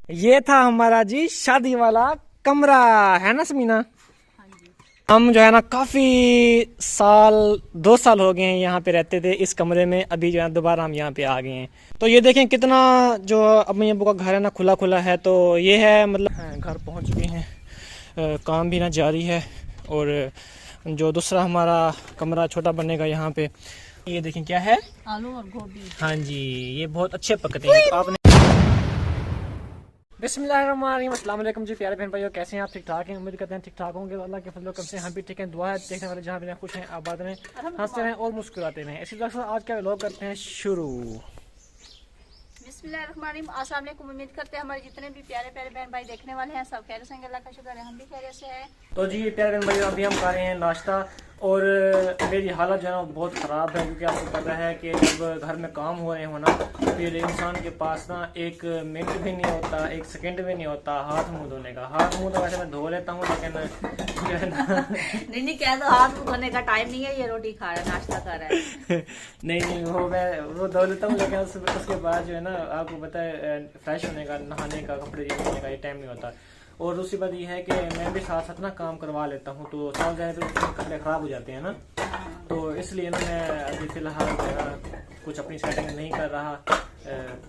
ये था हमारा जी शादी वाला कमरा, है ना समीना? हम जो है ना काफ़ी साल 2 साल हो गए हैं यहाँ पे रहते थे इस कमरे में। अभी जो है दोबारा हम यहाँ पे आ गए हैं। तो ये देखें कितना जो अम्मी अब्बू का घर है ना खुला खुला है। तो ये है मतलब घर पहुँच चुके हैं, काम भी ना जारी है। और जो दूसरा हमारा कमरा छोटा बनेगा यहाँ पे, ये देखें क्या है, आलू और गोभी। हाँ जी, ये बहुत अच्छे पकते हैं। तो आपने बिस्मिल्लाहिर्रहमानिर्रहीम, अस्सलाम वालेकुम जी प्यारे बहन भाइयों, कैसे हैं आप? ठीक ठाक हैं? उम्मीद करते हैं ठीक ठाक होंगे। अल्लाह के फजल करम से हम भी ठीक हैं। दुआ है देखने वाले जहाँ भी रहें खुश हैं, आबाद रहें, हंसते रहें और मुस्कुराते रहें। इसी तरह से आज का व्लॉग करते हैं शुरू। बिस्मिल्लाहिर्रहमानिर्रहीम, अस्सलाम वालेकुम। उम्मीद करते हैं हमारे जितने भी प्यारे प्यारे बहन भाई देखने वाले हैं सब खैरियत से हैं। अल्लाह का शुक्र है हम भी खैरियत से हैं। तो जी प्यारे बहन भाइयों, अभी हम खा रहे हैं नाश्ता। और मेरी हालत जो है ना बहुत ख़राब है, क्योंकि आपको पता है कि जब घर में काम हो रहे हो ना, फिर इंसान के पास ना एक मिनट भी नहीं होता, एक सेकंड भी नहीं होता हाथ मुंह धोने का। हाथ मुंह तो वैसे मैं धो लेता हूँ, लेकिन जो है ना नहीं कह दो, हाथ मुंह धोने का टाइम नहीं है, ये रोटी खा रहा है, नाश्ता कर रहा है। नहीं वो धो लेता हूँ, लेकिन उसके बाद जो है ना आपको पता है फ्रेश होने का, नहाने का, कपड़े चेंज करने का ये टाइम नहीं होता। और दूसरी बात ये है कि मैं भी साथ साथ ना काम करवा लेता हूँ, तो साथ जाए तो कपड़े ख़राब हो जाते हैं ना। तो इसलिए ना मैं अभी फ़िलहाल कुछ अपनी सेटिंग नहीं कर रहा,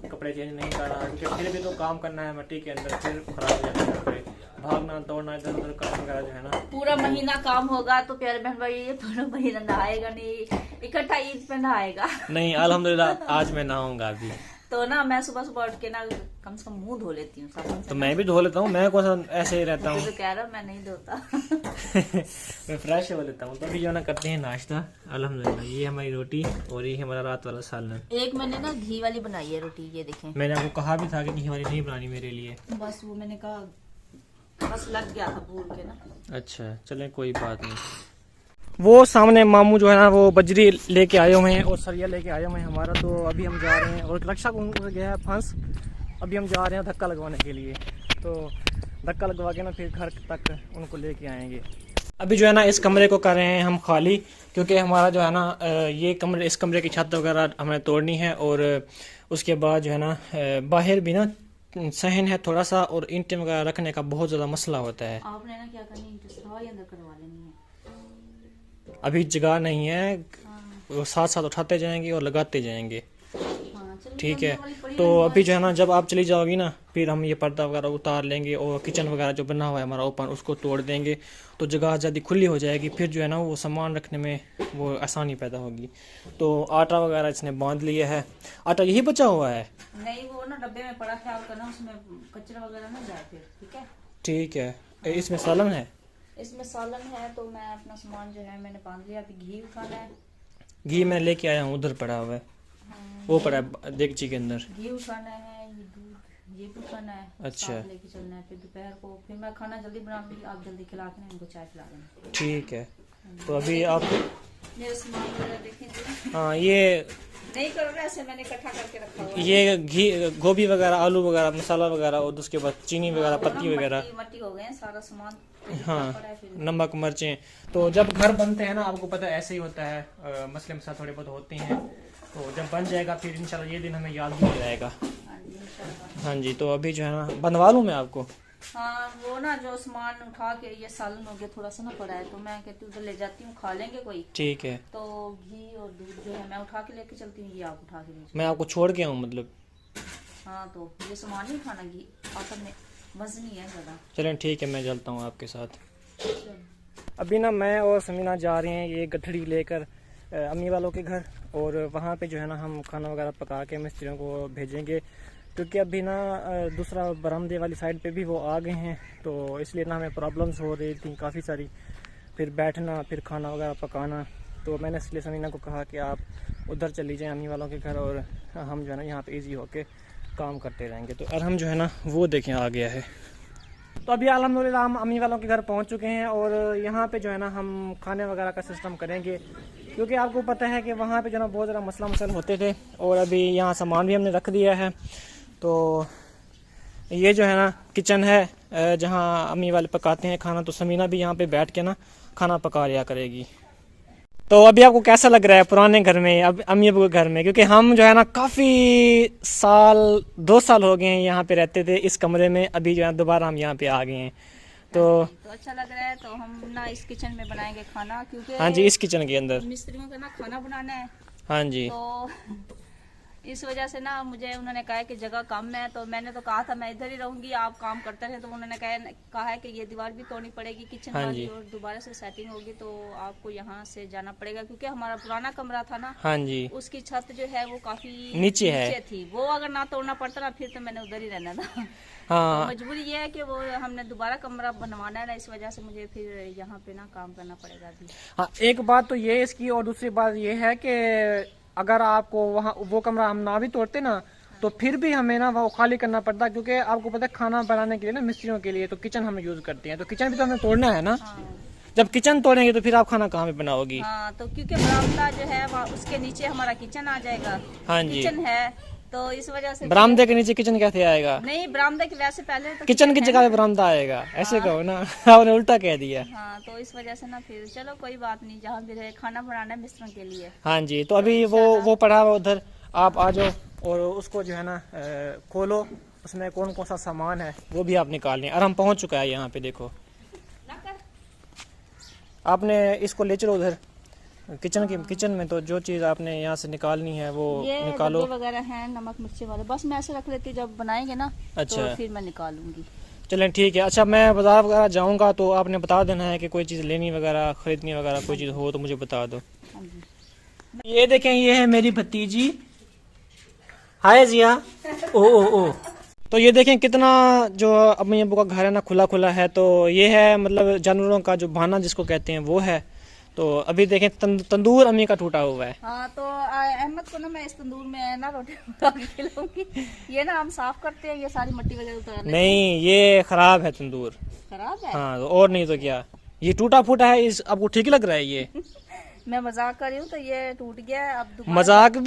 कपड़े चेंज नहीं कर रहा, क्योंकि फिर भी तो काम करना है मट्टी के अंदर, फिर ख़राब हो जाते हैं कपड़े। भागना दौड़ना इधर उधर काम वगैरह जो है ना, पूरा महीना काम होगा तो प्यारे बहन भाई ये पूरा महीना नहाएगा नहीं, इकट्ठा ईद पे नहाएगा। नहीं अल्हम्दुलिल्लाह आज मैं नहाऊंगा अभी। तो ना मैं सुबह सुबह उठ के ना कम से कम मुंह धो लेती हूँ साबुन से। तो मैं भी धो लेता हूँ, मैं कौन सा ऐसे ही रहता हूँ। तो कह रहा मैं नहीं धोता। मैं फ्रेश हो लेता हूँ। तो अभी जो है ना करते हैं नाश्ता अल्हम्दुलिल्लाह। ये हमारी रोटी और ये हमारा रात वाला सालन। एक मैंने ना घी वाली बनाई है रोटी, ये देखें। मैंने आपको कहा भी था कि घी वाली नहीं बनानी मेरे लिए, बस वो मैंने कहा बस लग गया था भूल के ना। अच्छा चलें कोई बात नहीं। वो सामने मामू जो है ना वो बजरी लेके आए हुए हैं और सरिया लेके आए हुए हैं हमारा। तो अभी हम जा रहे हैं, और रक्षा को गया है फंस। अभी हम जा रहे हैं धक्का लगवाने के लिए। तो धक्का लगवा के ना फिर घर तक उनको लेके आएंगे। अभी जो है ना इस कमरे को कर रहे हैं हम खाली, क्योंकि हमारा जो है ना ये कमरे, इस कमरे की छत वगैरह हमें तोड़नी है। और उसके बाद जो है ना बाहर भी ना सहन है थोड़ा सा, और ईंटें वगैरह रखने का बहुत ज़्यादा मसला होता है। आपने ना क्या करनी है, अंदर करवा लेनी है। अभी जगह नहीं है, हाँ। वो साथ साथ उठाते जाएंगे और लगाते जाएंगे। हाँ, ठीक है। तो अभी जो है ना जब आप चली जाओगी ना, फिर हम ये पर्दा वगैरह उतार लेंगे और किचन वगैरह जो बना हुआ है हमारा ओपन, उसको तोड़ देंगे। तो जगह ज़्यादा खुली हो जाएगी, फिर जो है ना वो सामान रखने में वो आसानी पैदा होगी। तो आटा वगैरह इसने बांध लिया है। आटा यही बचा हुआ है? नहीं वो ना डब्बे में पड़ा, ख्याल करना उसमें कचरा वगैरह ना जाए फिर। ठीक है, ठीक है। इसमें सालन है? इसमें सालन है। तो मैं अपना सामान जो है मैंने बांध लिया। अभी घी उठाना है। घी मैं लेके आया हूँ, उधर पड़ा हुआ है। वो पड़ा है देगची के अंदर। घी उठाना है, ये दूध ये भी उठाना है। अच्छा, लेके चलना है। फिर दोपहर को फिर मैं खाना जल्दी बनाऊंगी, आप जल्दी खिला के इनको चाय पिला देना। ठीक है। तो अभी आप मेरा सामान वगैरह देखेंगे। हाँ, ये नहीं करो ना ऐसे, मैंने इकट्ठा करके रखा हुआ है। ये घी, गोभी वगैरह, आलू वगैरह, मसाला वगैरह, और उसके बाद चीनी वगैरह, पत्ती वगैरह, मट्टी हो गए हैं सारा सामान। हाँ, नमक, मिर्चें। तो जब घर बनते हैं ना आपको पता है ऐसे ही होता है, मसले मसाले थोड़े बहुत होते हैं। तो जब बन जाएगा फिर इंशाल्लाह ये दिन हमें याद भी हो जाएगा। हाँ जी। तो अभी जो है ना बनवा लूँ मैं आपको? हाँ, वो ना जो सामान उठा के ये सालन हो गया थोड़ा सा ना पड़ा है, तो मैं कहती हूँ उधर ले जाती हूँ, खा लेंगे कोई। ठीक है। तो घी और दूध जो है मैं उठा के लेके चलती हूँ, ये आप उठा के ले। मैं आपको छोड़ के आऊँ मतलब? हाँ, तो ये सामान नहीं खाना, घी आटा में वजनी है ज़्यादा। चलें ठीक है, मैं चलता हूँ आपके साथ। अभी ना मैं और समीना जा रहे हैं ये गठड़ी लेकर अम्मी वालों के घर, और वहाँ पे जो है ना हम खाना वगैरह पका के मिस्त्रियों को भेजेंगे, क्योंकि अभी ना दूसरा बरामदे वाली साइड पे भी वो आ गए हैं। तो इसलिए ना हमें प्रॉब्लम्स हो रही थी काफ़ी सारी, फिर बैठना, फिर खाना वगैरह पकाना। तो मैंने इसलिए समीना को कहा कि आप उधर चली जाएं अम्मी वालों के घर, और हम जो है ना यहाँ पे इजी होके काम करते रहेंगे। तो और हम जो है ना वो देखें आ गया है। तो अभी अल्हम्दुलिल्लाह हम अम्मी वालों के घर पहुँच चुके हैं, और यहाँ पे जो है ना हम खाने वगैरह का सिस्टम करेंगे, क्योंकि आपको पता है कि वहाँ पे जो ना बहुत ज़्यादा मसला मसल होते थे। और अभी यहाँ सामान भी हमने रख दिया है। तो ये जो है ना किचन है जहाँ अम्मी वाले पकाते हैं खाना। तो समीना भी यहाँ पे बैठ के ना खाना पका लिया करेगी। तो अभी आपको कैसा लग रहा है पुराने घर में, अब अम्मी अबू के घर में? क्योंकि हम जो है ना काफ़ी साल 2 साल हो गए हैं यहाँ पे रहते थे इस कमरे में, अभी जो है दोबारा हम यहाँ पे आ गए हैं। तो अच्छा लग रहा है। तो हम ना इस किचन में बनाएंगे खाना, क्योंकि हाँ जी, इस किचन के अंदर मिस्त्रियों का ना खाना बनाना है। हाँ जी। तो इस वजह से ना मुझे उन्होंने कहा है कि जगह कम है, तो मैंने तो कहा था मैं इधर ही रहूंगी, आप काम करते रहे। तो उन्होंने कहा है कि ये दीवार भी तोड़नी पड़ेगी किचन हाँ वाली, जी। और दोबारा से सेटिंग होगी तो आपको यहाँ से जाना पड़ेगा, क्योंकि हमारा पुराना कमरा था ना, हाँ जी, उसकी छत जो है वो काफी नीचे है। थी। वो अगर ना तोड़ना पड़ता ना फिर तो मैंने उधर ही रहना था। हाँ तो मजबूरी ये है कि वो हमने दोबारा कमरा बनवाना है ना, इस वजह से मुझे फिर यहाँ पे ना काम करना पड़ेगा अभी। हाँ, एक बात तो ये इसकी, और दूसरी बात ये है कि अगर आपको वहाँ वो कमरा हम ना भी तोड़ते ना, तो फिर भी हमें ना वो खाली करना पड़ता, क्योंकि आपको पता है खाना बनाने के लिए ना मिस्त्रियों के लिए तो किचन हम यूज करते हैं, तो किचन भी तो हमें तोड़ना है ना। हाँ। जब किचन तोड़ेंगे तो फिर आप खाना कहाँ पे बनाओगी? हाँ, तो क्योंकि बरामदा जो है वहाँ उसके नीचे हमारा किचन आ जाएगा। हाँ जी। किचन है तो इस वजह से बरामदे के नीचे किचन कैसे आएगा? नहीं, बरामदे के वैसे पहले तो किचन की है जगह ना। पे बरामदा आएगा, ऐसे कहो ना। आपने उल्टा कह दिया। हाँ, तो इस वजह से ना फिर चलो कोई बात नहीं, जहाँ भी रहे खाना बनाना है मिस्त्रों के लिए। हाँ जी, तो अभी वो पड़ा हुआ उधर, आप आ जाओ और उसको जो है ना खोलो, उसमें कौन कौन सा सामान है वो भी आप निकाल लें। और हम पहुंच चुका है यहाँ पे, देखो आपने इसको ले चलो उधर किचन में, तो जो चीज़ आपने यहाँ से निकालनी है वो ये निकालो। डब्बे वगैरह हैं नमक मिर्ची वाले, बस मैं ऐसे रख लेती हूँ, जब बनाएंगे ना अच्छा। तो फिर मैं निकालूंगी। चलें ठीक है। अच्छा, मैं बाजार वगैरह जाऊँगा तो आपने बता देना है कि कोई चीज़ लेनी वगैरह खरीदनी वगैरह कोई चीज़ हो तो मुझे बता दो। हाँ जी। ये देखें, ये है मेरी भतीजी। हाय जिया। ओ ओ ओ। तो ये देखें कितना जो अम्मी अब्बू का घर है ना खुला खुला है, तो ये है मतलब जानवरों का जो भाना जिसको कहते हैं वो है। तो अभी देखें तंदूर अम्मी का टूटा हुआ है। हाँ, तो अहमद को ना मैं इस तंदूर में ना रोटी बना के खिलाऊंगी। ये ना हम साफ करते हैं, ये सारी मिट्टी वगैरह उतारने। नहीं, ये खराब है तंदूर। खराब है? हाँ, और नहीं तो क्या, ये टूटा फूटा है। इस आपको ठीक लग रहा है ये? मैं मजाक कर रही हूँ, तो ये टूट गया है अब दोबारा। मजाक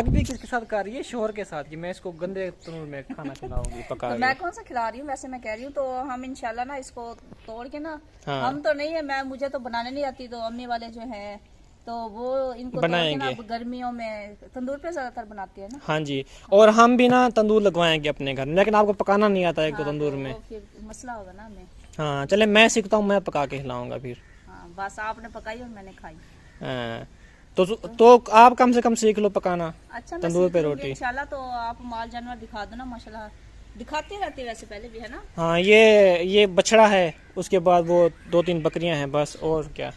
भी किसके साथ कर रही है? शोहर के साथ, कि मैं इसको गंदे तंदूर में खाना खिलाऊंगी पका तो के। मैं कौन सा खिला रही हूँ, वैसे मैं कह रही हूँ। तो हम इंशाल्लाह ना इसको तोड़ के ना, हाँ। हम तो नहीं है, मुझे तो बनाने नहीं आती, तो अम्मी वाले जो है तो वो इनको तोड़ के ना अब गर्मियों में तंदूर पे ज्यादातर बनाती है ना। हाँ जी, और हम भी ना तंदूर लगवाएंगे अपने घर में, लेकिन आपको पकाना नहीं आता एक तो हाँ, तंदूर तो में। वो फिर मसला होगा ना हमें। हाँ चले, मैं सीखता हूँ, मैं पका के खिलाऊंगा फिर। हाँ, बस आपने पकाई और मैंने खाई। हाँ, तो आप कम से कम सीख लो पकाना अच्छा, तंदूर पे रोटी। इंशाल्लाह। तो आप माल जानवर दिखा दो ना, माशाल्लाह दिखाती रहती है वैसे पहले भी, है ना। हाँ, ये बछड़ा है, उसके बाद वो 2-3 बकरियां हैं बस, और क्या।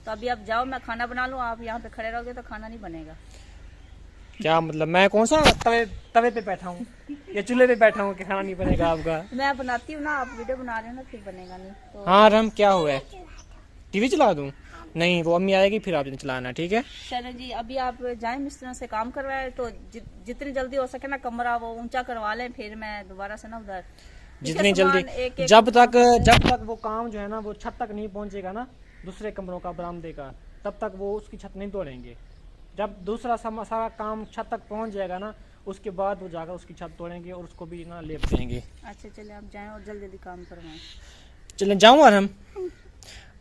तो अभी आप जाओ, मैं खाना बना लूँ, आप यहाँ पे खड़े रहोगे तो खाना नहीं बनेगा। क्या मतलब, मैं कौन सा तवे पे बैठा हूँ या चूल्हे पे बैठा हूँ कि खाना नहीं बनेगा आपका? मैं बनाती हूँ ना, आप वीडियो बना रहे हो ना, फिर बनेगा नहीं तो। हाँ रम, क्या हुआ है? टीवी चला दूँ? नहीं, वो अम्मी आएगी फिर आप चलाना, ठीक है। चलो जी, अभी आप जाएं मिस्त्रियों से काम करवाए, तो जितनी जल्दी हो सके ना कमरा वो ऊंचा करवा लें, फिर मैं दोबारा से ना उधर जितनी जल्दी, एक जब तक वो काम जो है ना वो छत तक नहीं पहुंचेगा ना, दूसरे कमरों का बरामदे का, तब तक वो उसकी छत नहीं तोड़ेंगे। जब दूसरा सारा काम छत तक पहुंच जाएगा ना, उसके बाद वो जाकर उसकी छत तोड़ेंगे और उसको भी ना लेप देंगे। अच्छा चले, आप जाएं और जल्दी जल्दी काम करवाएं। चलें, जाऊँ और हम,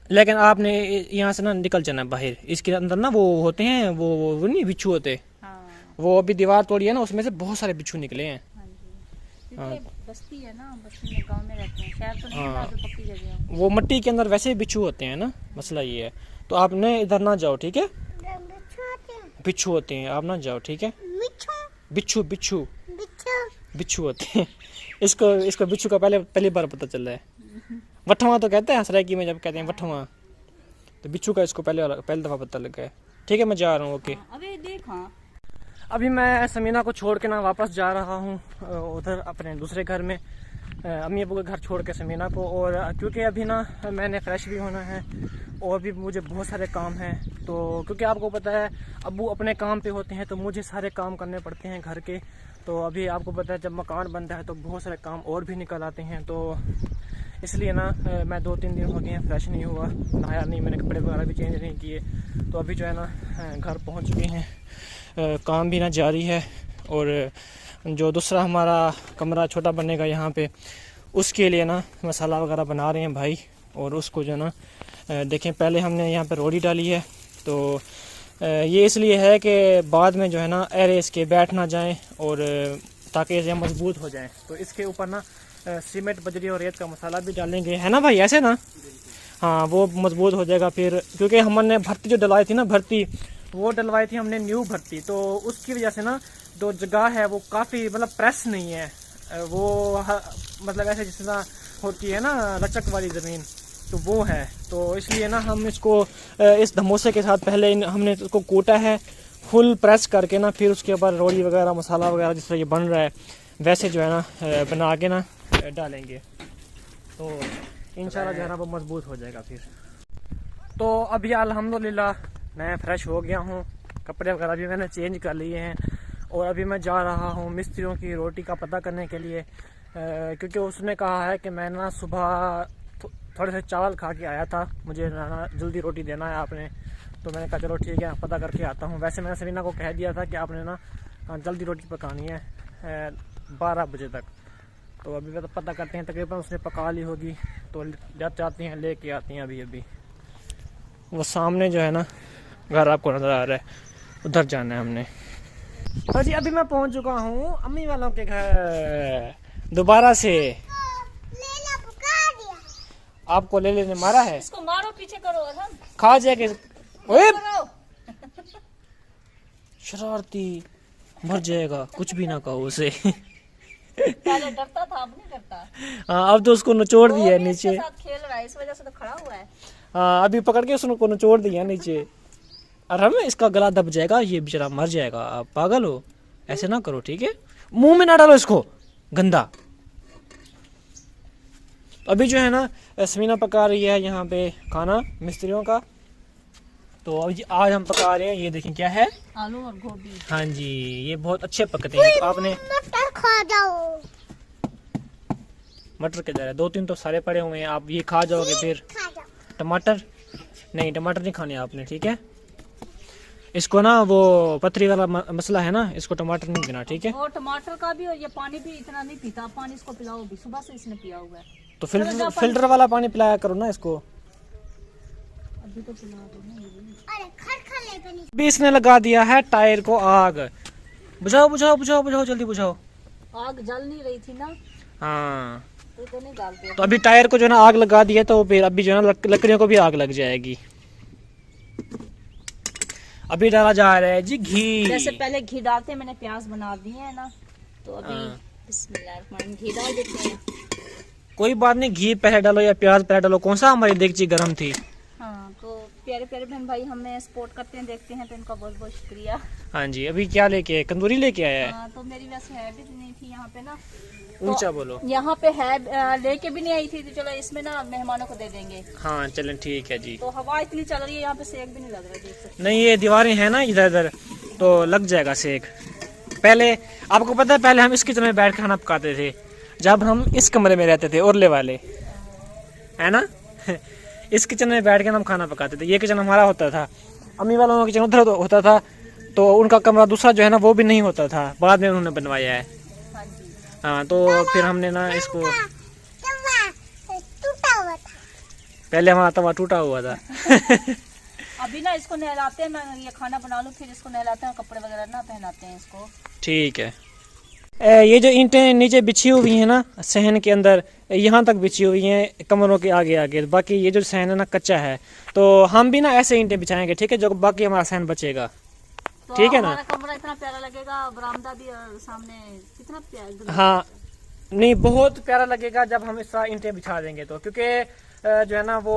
लेकिन आपने यहाँ से ना निकल जाना बाहर। इसके अंदर ना वो होते हैं, वो नहीं बिच्छू होते। हाँ वो अभी दीवार तोड़ी है ना, उसमें से बहुत सारे बिच्छू निकले हैं। हाँ जी, क्योंकि बस्ती है ना, बस्ती में गांव में रहते हैं, शहर तो नहीं है, जो पक्की जगह है। वो मिट्टी के अंदर वैसे ही बिच्छू होते हैं ना, मसला ये है। तो आपने इधर ना जाओ, ठीक है। बिच्छू होते हैं, आप ना जाओ, ठीक है। बिच्छू बिच्छू बिच्छू होते हैं। इसको बिच्छू का पहली बार पता चल रहा है। वठवा तो कहते हैं सराइकी में, जब कहते हैं वठवा, तो बिच्छू का इसको पहली दफा पता लगा है। ठीक है, मैं जा रहा हूँ, ओके। अबे देख, हाँ अभी मैं समीना को छोड़ के ना वापस जा रहा हूँ उधर अपने दूसरे घर में, अम्मी अबू के घर छोड़ के समीना को। और क्योंकि अभी ना मैंने फ्रेश भी होना है और भी मुझे बहुत सारे काम हैं। तो क्योंकि आपको पता है अबू अपने काम पे होते हैं, तो मुझे सारे काम करने पड़ते हैं घर के। तो अभी आपको पता है जब मकान बनता है तो बहुत सारे काम और भी निकल आते हैं। तो इसलिए ना मैं 2-3 दिन हो गए हैं फ्रेश नहीं हुआ, नहाया नहीं, मैंने कपड़े वगैरह भी चेंज नहीं किए। तो अभी जो है ना घर पहुंच चुके हैं, काम भी ना जारी है। और जो दूसरा हमारा कमरा छोटा बनेगा यहाँ पे, उसके लिए ना मसाला वगैरह बना रहे हैं भाई। और उसको जो है ना देखें, पहले हमने यहाँ पर रोड़ी डाली है, तो ये इसलिए है कि बाद में जो है ना एरे इसके बैठ ना जाएं और ताकि ये मजबूत हो जाएं। तो इसके ऊपर ना सीमेंट, बजरी और रेत का मसाला भी डालेंगे, है ना भाई, ऐसे ना? हाँ, वो मजबूत हो जाएगा फिर, क्योंकि हमने भर्ती जो डलवाई थी ना, भर्ती वो डलवाई थी हमने न्यू भर्ती, तो उसकी वजह से ना जो जगह है वो काफ़ी मतलब प्रेस नहीं है, वो मतलब ऐसे जिस तरह होती है ना लचक वाली ज़मीन, तो वो है। तो इसलिए ना हम इसको इस धमोसे के साथ पहले हमने इसको कूटा है फुल प्रेस करके ना, फिर उसके ऊपर रोड़ी वगैरह, मसाला वगैरह जिस तरह ये बन रहा है वैसे जो है ना बना के ना डालेंगे, तो इंशाल्लाह जो है ना वो मजबूत हो जाएगा फिर। तो अभी अल्हम्दुलिल्लाह मैं फ़्रेश हो गया हूँ, कपड़े वगैरह भी मैंने चेंज कर लिए हैं, और अभी मैं जा रहा हूँ मिस्त्रियों की रोटी का पता करने के लिए, क्योंकि उसने कहा है कि मैं ना सुबह थोड़े से चावल खा के आया था, मुझे ना जल्दी रोटी देना है आपने। तो मैंने कहा चलो ठीक है, पता करके आता हूँ। वैसे मैंने सरीना को कह दिया था कि आपने ना जल्दी रोटी पकानी है 12 बजे तक, तो अभी तो पता करते हैं, तकरीबन उसने पका ली होगी, तो जब चाहती हैं लेके आती हैं। अभी वो सामने जो है ना घर आपको नज़र आ रहा है, उधर जाना है हमने। हाँ जी, अभी मैं पहुंच चुका हूँ अम्मी वालों के घर दोबारा से। आपको ले लेने मारा है, इसको मारो, पीछे करो, खा जाएगा। ओए शरारती, मर जाएगा, कुछ भी ना कहो उसे। पहले डरता था, अब नहीं डरता। हाँ, अब तो उसको निचोड़ दिया है नीचे, इसके साथ खेल रहा है, इस वजह से तो खड़ा हुआ है। हाँ, अभी पकड़ के उसको निचोड़ दिया नीचे। अरे मैं इसका गला दब जाएगा, ये बेचारा मर जाएगा। आप पागल हो, ऐसे ना करो, ठीक है? मुंह में ना डालो इसको, गंदा। अभी जो है ना समीना पका रही है यहाँ पे खाना मिस्त्रियों का, तो आज हम पका रहे हैं, ये देखें क्या है, आलू और गोभी। हाँ जी, ये बहुत अच्छे पकते हैं। तो आपने मटर खा जाओ। मटर के जरा 2-3 तो सारे पड़े हुए हैं, आप ये खा जाओगे। फिर खा जाओ। टमाटर नहीं, टमाटर नहीं खाने आपने, ठीक है? इसको ना वो पथरी वाला मसला है ना, इसको टमाटर नहीं देना, ठीक है? और टमाटर का भी, और ये पानी भी इतना नहीं पीता, पानी इसको पिलाओ भी, सुबह से इसने पिया हुआ है। तो फिल्टर वाला पानी पिलाया करो ना इसको। अभी तो पिला दो ना। अरे खड़खड़े पे नहीं। अभी इसने लगा दिया है टायर को आग। बुझाओ बुझाओ बुझाओ बुझाओ, जल्दी बुझाओ। आग जल नहीं रही थी ना, हाँ, तो नहीं डालते। तो अभी टायर को जो है ना आग लगा दिया, तो फिर अभी जो है ना लकड़ियों को भी आग लग जाएगी। अभी डाला जा रहा है जी घी। जैसे पहले घी डालते, मैंने प्याज बना दिए है ना, तो अभी बिस्मिल्लाह घी डाल देते हैं। कोई बात नहीं, घी पहले डालो या प्याज पहले डालो, कौन सा हमारी देगची गर्म थी। हाँ, तो प्यारे प्यारे बहन भाई हमें सपोर्ट करते हैं, देखते हैं, तो इनका बहुत बहुत शुक्रिया। हाँ जी, अभी क्या लेके, कंदूरी लेके आया है। हाँ, तो मेरी वैसे है भी नहीं थी यहाँ पे ना, ऊंचा बोलो। यहाँ पे है, लेके भी नहीं आई थी, तो चलो इसमें ना मेहमानों को दे देंगे। हाँ चलें, ठीक है जी। तो हवा इतनी चल रही है, यहाँ पे सेक भी नहीं लग रहा, देख सकते। नहीं, ये दीवारें हैं ना इधर इधर, तो लग जाएगा सेक। पहले आपको पता है, पहले हम इस किचन में बैठ कर खाना पकाते थे, जब हम इस कमरे में रहते थे, ओरले वाले, है ना। इस किचन में बैठ कर हम खाना पकाते थे। ये किचन हमारा होता था, अम्मी वालों का किचन उधर होता था, तो उनका कमरा दूसरा जो है ना वो भी नहीं होता था, बाद में उन्होंने बनवाया है। हाँ जी। हाँ, तो फिर हमने ना इसको, तवा टूटा हुआ था। पहले हमारा तवा टूटा हुआ था। अभी ना इसको नहलाते हैं, मैं ये खाना बना लूँ, फिर इसको नहलाते हैं, कपड़े वगैरह ना पहनाते हैं इसको। ठीक है। ये जो ईंटें नीचे बिछी हुई हैं ना सहन के अंदर, यहाँ तक बिछी हुई हैं कमरों के आगे आगे, बाकी ये जो सहन है ना कच्चा है, तो हम भी ना ऐसे ईंटें बिछाएंगे, ठीक है, जो बाकी हमारा सहन बचेगा, तो ठीक है ना। हमारा कमरा इतना प्यारा लगेगा, बरामदा भी और सामने कितना प्यारा। हाँ, नहीं बहुत प्यारा लगेगा जब हम इस तरह ईंटें बिछा देंगे, तो क्योंकि जो है ना वो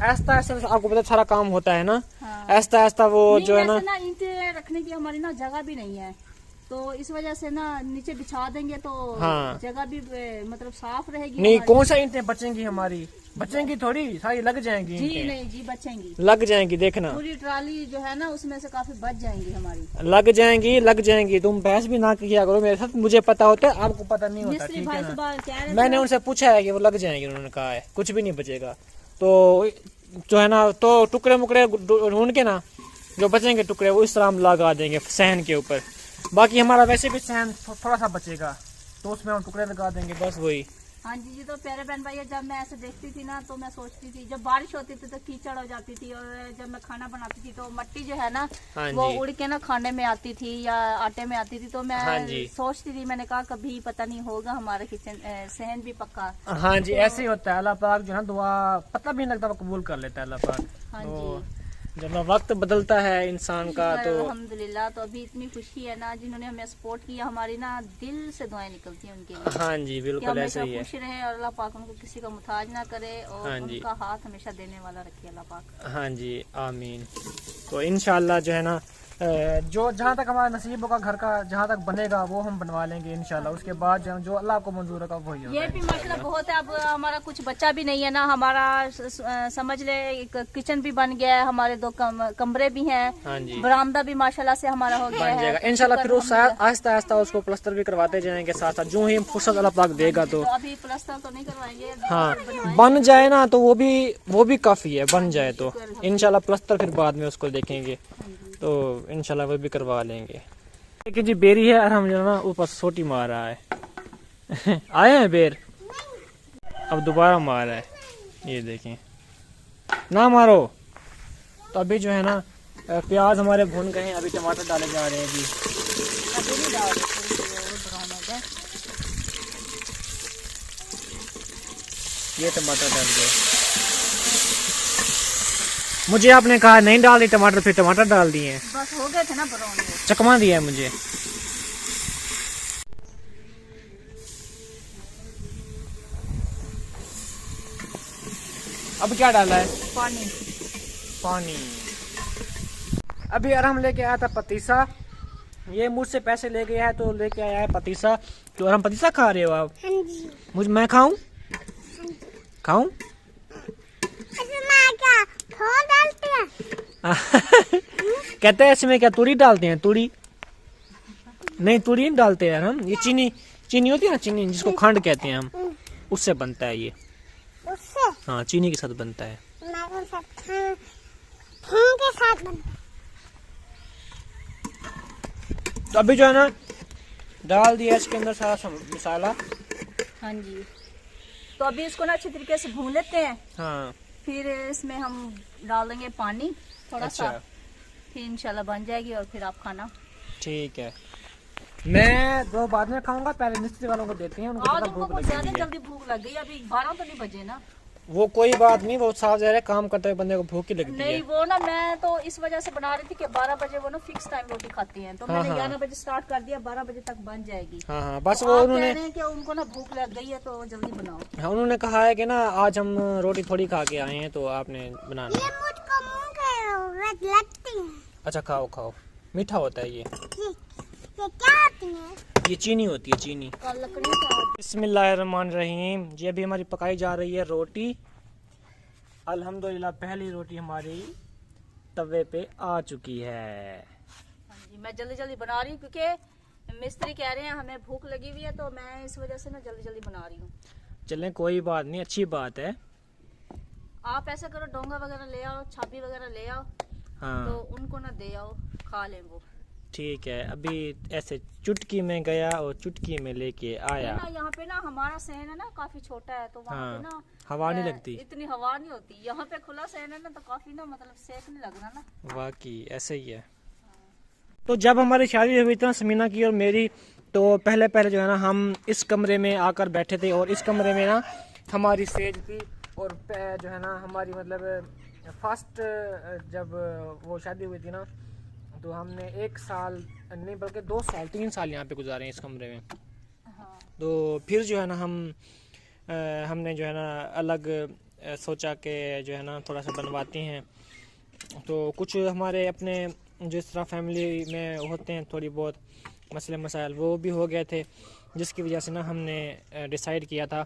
ऐसा ऐसा आपको पता सारा काम होता है ना, हाँ। ऐसा ऐसा वो जो है ना, ईंटें रखने की हमारी ना जगह भी नहीं है, तो इस वजह से ना नीचे बिछा देंगे तो हाँ। जगह भी मतलब साफ रहेगी। नहीं, हमारी। कौन सा ईंटें बचेंगी हमारी, बचेंगी थोड़ी, सारी लग जाएंगी जी ईंटें। नहीं जी, बचेंगी, लग जाएंगी, देखना पूरी ट्राली जो है ना उसमें से काफी बच जाएंगी हमारी। लग जाएंगी, लग जाएंगी। तुम बहस भी ना किया करो मेरे साथ, मुझे पता होता है, आपको पता नहीं होता, मिस्त्री ठीक भाई है से ना। बात कह रहे मैंने थे। उनसे पूछा है कि वो लग जाएंगी, उन्होंने कहा है कुछ भी नहीं बचेगा। तो जो है ना, तो टुकड़े मुकड़े ढूंढ के ना जो बचेंगे टुकड़े, वो इस तरह हम लगा देंगे सहन के ऊपर। बाकी हमारा वैसे भी सहन थोड़ा सा बचेगा, तो उसमें हम टुकड़े लगा देंगे, बस वही। हाँ जी तो प्यारे बहन भाई, जब मैं ऐसे देखती थी ना तो मैं सोचती थी, जब बारिश होती थी तो कीचड़ हो जाती थी, और जब मैं खाना बनाती थी तो मट्टी जो है ना वो उड़ के ना खाने में आती थी या आटे में आती थी, तो मैं सोचती थी, मैंने कहा कभी पता नहीं होगा हमारा किचन सहन भी पक्का। हाँ जी, ऐसे ही होता है। अल्लाह पाक जो है दुआ पता भी नहीं लगता वो कबूल कर लेता है अल्लाह पाक। हाँ तो जी, जब वक्त बदलता है इंसान का तो अल्हम्दुलिल्लाह। तो अभी इतनी खुशी है ना, जिन्होंने हमें सपोर्ट किया, हमारी ना दिल से दुआएं निकलती हैं उनके लिए। हाँ जी बिल्कुल ऐसे ही है। खुश रहे और अल्लाह पाक उनको किसी का मुताज ना करे, और हाँ जी, उनका हाथ हमेशा देने वाला रखे अल्लाह पाक। हाँ जी आमीन। तो इंशाल्लाह जो है ना जो जहाँ तक हमारा नसीब होगा घर का, जहाँ तक बनेगा वो हम बनवा लेंगे इंशाल्लाह। उसके बाद जो अल्लाह को मंजूर होगा वही होगा। ये भी माशाल्लाह बहुत है। अब हमारा कुछ बच्चा भी नहीं है ना, हमारा समझ ले एक किचन भी बन गया है, हमारे 2 कमरे भी हैं, हाँ जी बरामदा भी माशाल्लाह से हमारा हो गया है इंशाल्लाह। फिर उस आहिस्ता आहिस्ता उसको प्लस्तर भी करवाते जाएंगे साथ साथ, जो ही फुर्सत अल्लाह पाक देगा। तो अभी प्लस्तर तो नहीं करवाएंगे, हाँ बन जाए ना तो वो भी काफी है, बन जाए तो इंशाल्लाह। प्लस्तर फिर बाद में उसको देखेंगे, तो इंशाल्लाह वो भी करवा लेंगे। लेकिन जी बेरी है और हम जो ना ऊपर सोटी मार रहा है आए हैं बेर, अब दोबारा मार रहा है, ये देखें ना मारो। तो अभी जो है ना प्याज हमारे भुन गए हैं, अभी टमाटर डाले जा रहे हैं जी। अभी नहीं डाल रहे, ब्राउन हो जाए। ये टमाटर डाल गए, मुझे आपने कहा नहीं डाल दी टमाटर, फिर टमाटर डाल दिए। बस हो गए थे ना ब्राउन, चकमा दिया है मुझे। अब क्या डाला है? पानी। अभी अरहम लेके आया था पतीसा, ये मुझसे पैसे ले गया है तो लेके आया है पतीसा। तो अरहम पतीसा खा रहे हो आप? हाँ जी। मुझे मैं खाऊं? खाऊं? डालते हैं कहते हैं इसमें क्या तुरी डालते हैं? तुरी नहीं, तुरी नहीं डालते हैं हम। ये चीनी होती है ना, चीनी जिसको खंड कहते हैं हम, उससे बनता है ये। उससे? हाँ चीनी के साथ बनता है। के साथ बनता है। तो अभी जो है ना डाल दिया इसके अंदर सारा मसाला। हाँ जी, तो अभी इसको ना अच्छे तरीके से भून लेते हैं। हाँ फिर इसमें हम डाल देंगे पानी थोड़ा सा, अच्छा। फिर इंशाल्लाह बन जाएगी और फिर आप खाना। ठीक है, मैं दो बाद में खाऊंगा, पहले मिस्त्री वालों को देते हैं, उनको आज पता उनको भूख बहुत लगी ज्यादा हुई है। जल्दी भूख लग गई, अभी 12 तो नहीं बजे ना। वो कोई बात नहीं, वो साफ ज़ाहिर है काम करते हुए बंदे को भूख ही लगती नहीं है। वो ना मैं तो इस वजह से बना रही थी कि 12 बजे वो ना फिक्स टाइम रोटी खाती हैं, तो हाँ, मैंने हाँ। 11 बजे स्टार्ट कर दिया, 12 बजे तक बन जाएगी। हाँ हाँ बस तो वो आप उन्होंने कह रहे हैं कि उनको ना भूख लग गई है तो जल्दी बनाओ। हाँ उन्होंने कहा है कि ना आज हम रोटी थोड़ी खा के आए हैं तो आपने बनाना है। ये मुझको मुंह के लगती है। अच्छा खाओ खाओ, मीठा होता है ये क्या होती है? ये चीनी होती है, चीनी। लकड़ी का बिस्मिल्लाहिर्रहमानिर्रहीम जी। अभी हमारी पकाई जा रही है रोटी, अल्हम्दुलिल्लाह पहली रोटी हमारी तवे पे आ चुकी है। हाँ जी, मैं जल्दी जल्दी बना रही हूँ क्योंकि मिस्त्री कह रहे हैं हमें भूख लगी हुई है, तो मैं इस वजह से ना जल्दी जल्दी बना रही हूँ। चलें कोई बात नहीं, अच्छी बात है। आप ऐसा करो, डोंगा वगैरह ले आओ, छाबी वगैरह ले आओ, हाँ तो उनको ना दे आओ, खा लें वो। ठीक है, अभी ऐसे चुटकी में गया और चुटकी में लेके आया। ना यहाँ पे ना हमारा सहन है ना काफी छोटा है, तो वहाँ हाँ, पे ना हवा नहीं लगती, इतनी हवा नहीं होती। यहाँ पे खुला सहन है ना, तो काफी ना मतलब सेक नहीं लग रहा ना। वाकई ऐसे ही है। तो जब हमारी शादी हुई थी ना समीना की और मेरी, तो पहले पहले जो है ना हम इस कमरे में आकर बैठे थे, और इस कमरे में ना हमारी सेज थी, और जो है ना हमारी मतलब फर्स्ट जब वो शादी हुई थी ना, तो हमने 1 साल नहीं बल्कि 2 साल 3 साल यहाँ पे गुजारे हैं इस कमरे में। हाँ। तो फिर जो है ना हमने जो है ना अलग सोचा कि जो है ना थोड़ा सा बनवाते हैं। तो कुछ हमारे अपने जिस तरह फैमिली में होते हैं थोड़ी बहुत मसले मसाइल वो भी हो गए थे, जिसकी वजह से ना हमने डिसाइड किया था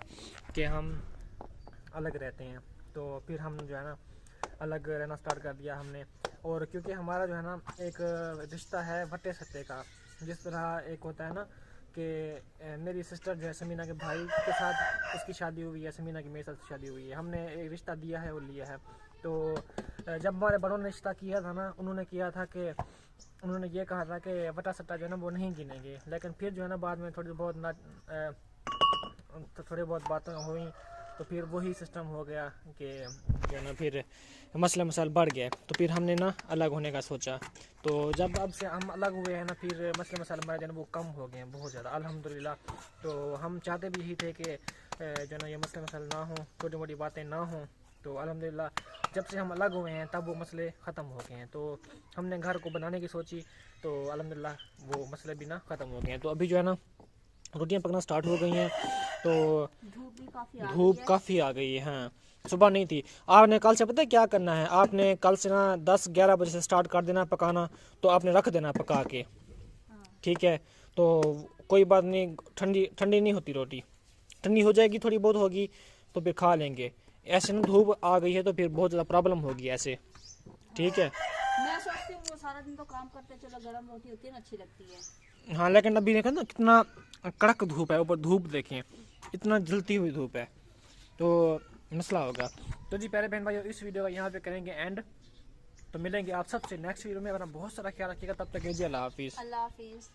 कि हम अलग रहते हैं। तो फिर हम जो है ना अलग रहना स्टार्ट कर दिया हमने। और क्योंकि हमारा जो है ना एक रिश्ता है वट्टे सट्टे का, जिस तरह एक होता है ना कि मेरी सिस्टर जो है समीना के भाई के साथ उसकी शादी हुई है, समीना की मेरे साथ शादी हुई है, हमने एक रिश्ता दिया है और लिया है। तो जब हमारे बड़ों ने रिश्ता किया था ना, उन्होंने किया था कि उन्होंने ये कहा था कि वट्टा सट्टा जो है ना वो नहीं गिनेंगे, लेकिन फिर जो है ना बाद में थोड़ी बहुत तो थोड़ी बहुत बातें हुई तो फिर वही सिस्टम हो गया कि जो ना फिर मसला मसाइल बढ़ गया। तो फिर हमने ना अलग होने का सोचा। तो जब अब से हम अलग हुए हैं ना, फिर मसले मसाइल हमारे जो है वो कम हो गए हैं बहुत ज़्यादा अल्हम्दुलिल्लाह। तो हम चाहते भी यही थे कि जो ना ये मसले मसाइल ना हों, छोटी मोटी बातें ना हों। तो अल्हम्दुलिल्लाह जब से हम अलग हुए हैं तब वो मसले ख़त्म हो गए हैं। तो हमने घर को बनाने की सोची तो अल्हम्दुलिल्लाह वो मसले भी ना ख़त्म हो गए हैं। तो अभी जो है ना रोटियां पकना स्टार्ट हो गई हैं। तो धूप काफ़ी आ गई है। हाँ, सुबह नहीं थी। आपने कल से पता है क्या करना है, आपने कल से ना 10-11 बजे से स्टार्ट कर देना पकाना। तो आपने रख देना पका के, ठीक है। तो कोई बात नहीं, ठंडी ठंडी नहीं होती रोटी, ठंडी हो जाएगी थोड़ी बहुत होगी तो फिर खा लेंगे। ऐसे ना धूप आ गई है तो फिर बहुत ज़्यादा प्रॉब्लम होगी ऐसे, ठीक है। मैं सोचती हूँ वो सारा दिन तो काम करते, चलो गरम रोटी होती है ना, अच्छी लगती है। हाँ, लेकिन अभी देखो ना कितना कड़क धूप है, ऊपर धूप देखें इतना जलती हुई धूप है, तो मसला होगा। तो जी प्यारे बहन भाई, इस वीडियो का यहाँ पे करेंगे एंड। तो मिलेंगे आप सबसे नेक्स्ट वीडियो में। अपना बहुत सारा ख्याल रखिएगा, तब तक के जी अल्लाह हाफिज़। अल्लाह हाफिज़।